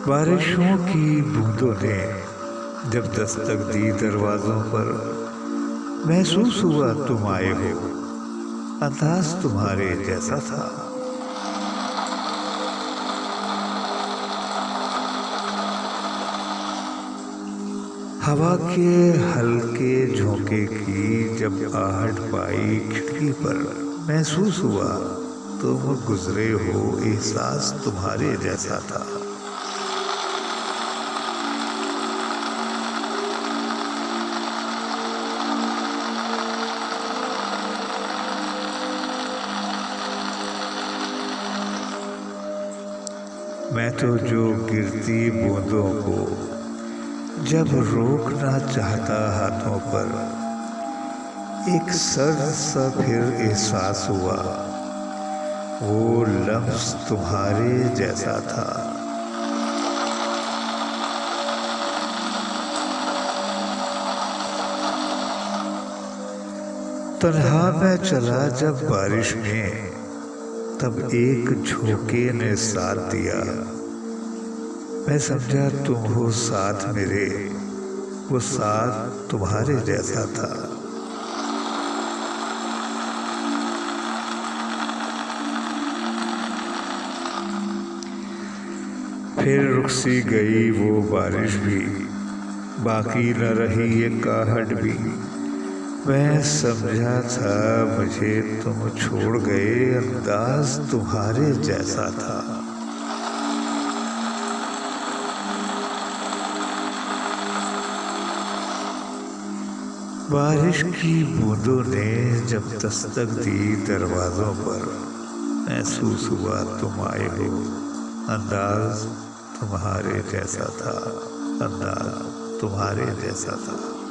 बारिशों की बूंदों ने जब दस्तक दी दरवाजों पर, महसूस हुआ तुम आए हो, अंदाज तुम्हारे जैसा था। हवा के हल्के झोंके की जब आहट पाई खिड़की पर, महसूस हुआ तुम गुजरे हो, एहसास तुम्हारे जैसा था। मैं तो जो गिरती बूंदों को जब रोकना चाहता हाथों पर, एक सर्द सा फिर एहसास हुआ, वो लफ्ज़ तुम्हारे जैसा था। तन्हा मैं चला जब बारिश में, तब एक झोंके ने साथ दिया। मैं समझा तुम हो साथ मेरे, वो साथ तुम्हारे जैसा था। फिर रुक सी गई वो बारिश भी, बाकी न रही ये आहट भी। मैं समझा था मुझे तुम छोड़ गए, अंदाज तुम्हारे जैसा था। बारिश की बूंदों ने जब दस्तक दी दरवाज़ों पर, महसूस हुआ तुम आए हो, अंदाज तुम्हारे जैसा था, अंदाज तुम्हारे जैसा था।